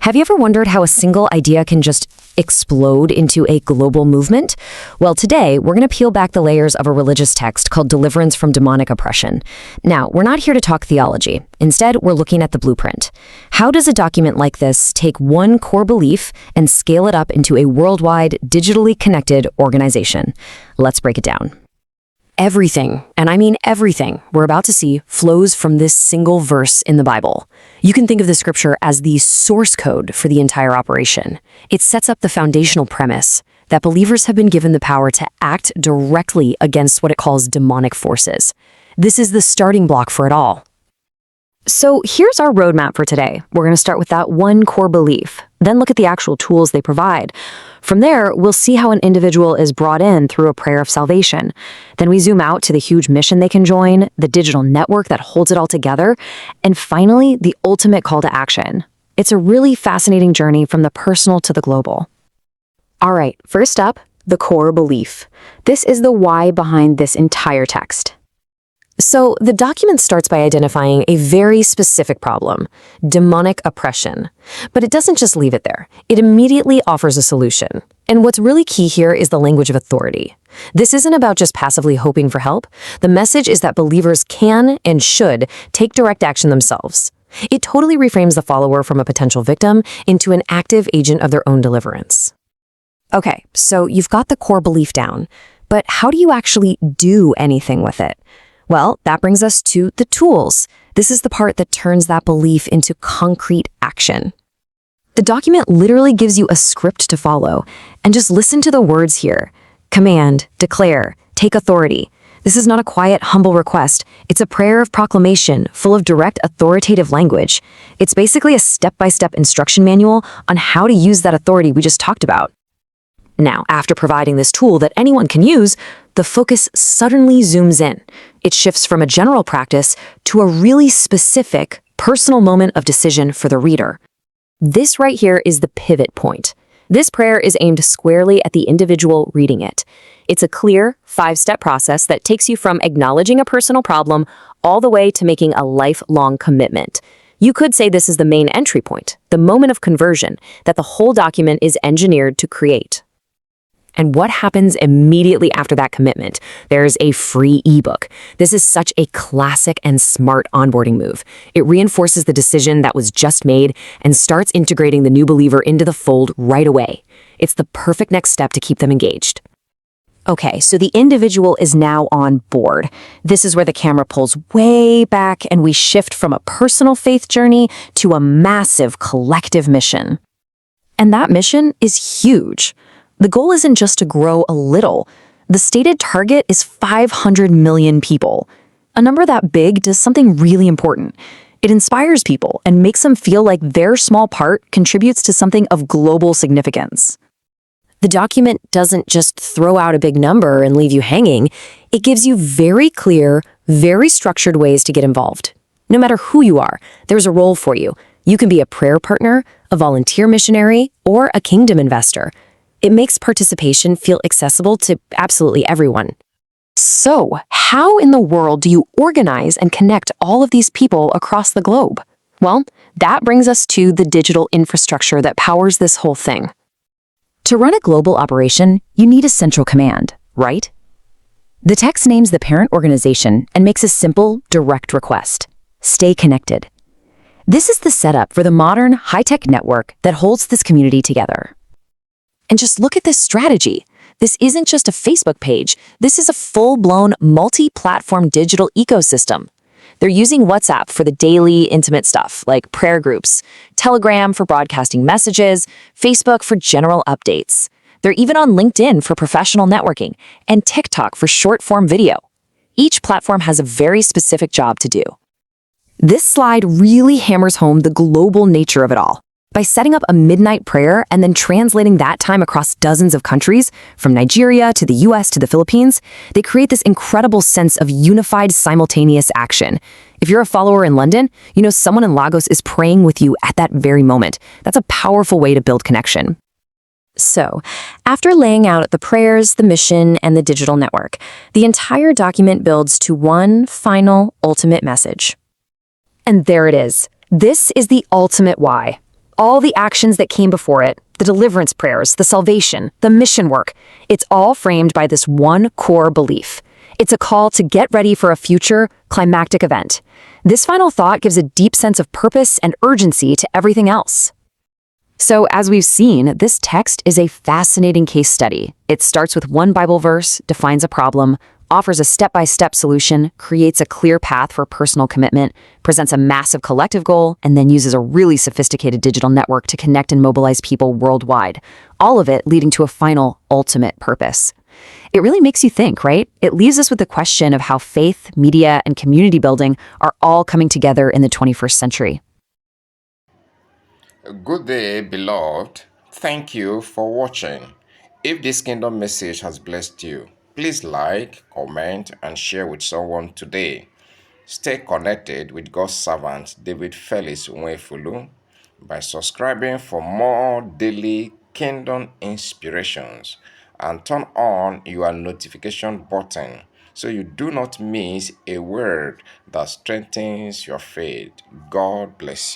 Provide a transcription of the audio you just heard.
Have you ever wondered how a single idea can just explode into a global movement? Well, today, we're going to peel back the layers of a religious text called Deliverance from Demonic Oppression. Now, we're not here to talk theology. Instead, we're looking at the blueprint. How does a document like this take one core belief and scale it up into a worldwide, digitally connected organization? Let's break it down. Everything, and I mean everything, we're about to see flows from this single verse in the Bible. You can think of the scripture as the source code for the entire operation. It sets up the foundational premise that believers have been given the power to act directly against what it calls demonic forces. This is the starting block for it all. So here's our roadmap for today. We're going to start with that one core belief, then look at the actual tools they provide. From there, we'll see how an individual is brought in through a prayer of salvation. Then we zoom out to the huge mission they can join, the digital network that holds it all together, and finally, the ultimate call to action. It's a really fascinating journey from the personal to the global. All right, first up, the core belief. This is the why behind this entire text. So the document starts by identifying a very specific problem, demonic oppression. But it doesn't just leave it there. It immediately offers a solution. And what's really key here is the language of authority. This isn't about just passively hoping for help. The message is that believers can and should take direct action themselves. It totally reframes the follower from a potential victim into an active agent of their own deliverance. Okay, so you've got the core belief down, but how do you actually do anything with it? Well, that brings us to the tools. This is the part that turns that belief into concrete action. The document literally gives you a script to follow, and just listen to the words here. Command, declare, take authority. This is not a quiet, humble request. It's a prayer of proclamation, full of direct, authoritative language. It's basically a step-by-step instruction manual on how to use that authority we just talked about. Now, after providing this tool that anyone can use, the focus suddenly zooms in. It shifts from a general practice to a really specific, personal moment of decision for the reader. This right here is the pivot point. This prayer is aimed squarely at the individual reading it. It's a clear, 5-step process that takes you from acknowledging a personal problem all the way to making a lifelong commitment. You could say this is the main entry point, the moment of conversion that the whole document is engineered to create. And what happens immediately after that commitment? There's a free ebook. This is such a classic and smart onboarding move. It reinforces the decision that was just made and starts integrating the new believer into the fold right away. It's the perfect next step to keep them engaged. Okay, so the individual is now on board. This is where the camera pulls way back and we shift from a personal faith journey to a massive collective mission. And that mission is huge. The goal isn't just to grow a little. The stated target is 500 million people. A number that big does something really important. It inspires people and makes them feel like their small part contributes to something of global significance. The document doesn't just throw out a big number and leave you hanging. It gives you very clear, very structured ways to get involved. No matter who you are, there's a role for you. You can be a prayer partner, a volunteer missionary, or a kingdom investor. It makes participation feel accessible to absolutely everyone. So, how in the world do you organize and connect all of these people across the globe? Well, that brings us to the digital infrastructure that powers this whole thing. To run a global operation, you need a central command, right? The text names the parent organization and makes a simple, direct request. Stay connected. This is the setup for the modern, high-tech network that holds this community together. And just look at this strategy. This isn't just a Facebook page. This is a full-blown, multi-platform digital ecosystem. They're using WhatsApp for the daily, intimate stuff, like prayer groups, Telegram for broadcasting messages, Facebook for general updates. They're even on LinkedIn for professional networking, and TikTok for short-form video. Each platform has a very specific job to do. This slide really hammers home the global nature of it all. By setting up a midnight prayer and then translating that time across dozens of countries, from Nigeria to the US to the Philippines, they create this incredible sense of unified simultaneous action. If you're a follower in London, you know someone in Lagos is praying with you at that very moment. That's a powerful way to build connection. So, after laying out the prayers, the mission, and the digital network, the entire document builds to one final, ultimate message. And there it is. This is the ultimate why. All the actions that came before it, the deliverance prayers, the salvation, the mission work, it's all framed by this one core belief. It's a call to get ready for a future, climactic event. This final thought gives a deep sense of purpose and urgency to everything else. So, as we've seen, this text is a fascinating case study. It starts with one Bible verse, defines a problem, offers a step-by-step solution, creates a clear path for personal commitment, presents a massive collective goal, and then uses a really sophisticated digital network to connect and mobilize people worldwide. All of it leading to a final, ultimate purpose. It really makes you think, right? It leaves us with the question of how faith, media, and community building are all coming together in the 21st century. Good day, beloved. Thank you for watching. If this kingdom message has blessed you, please like, comment, and share with someone today. Stay connected with God's servant David Felix Nwefulu by subscribing for more daily kingdom inspirations and turn on your notification button so you do not miss a word that strengthens your faith. God bless you.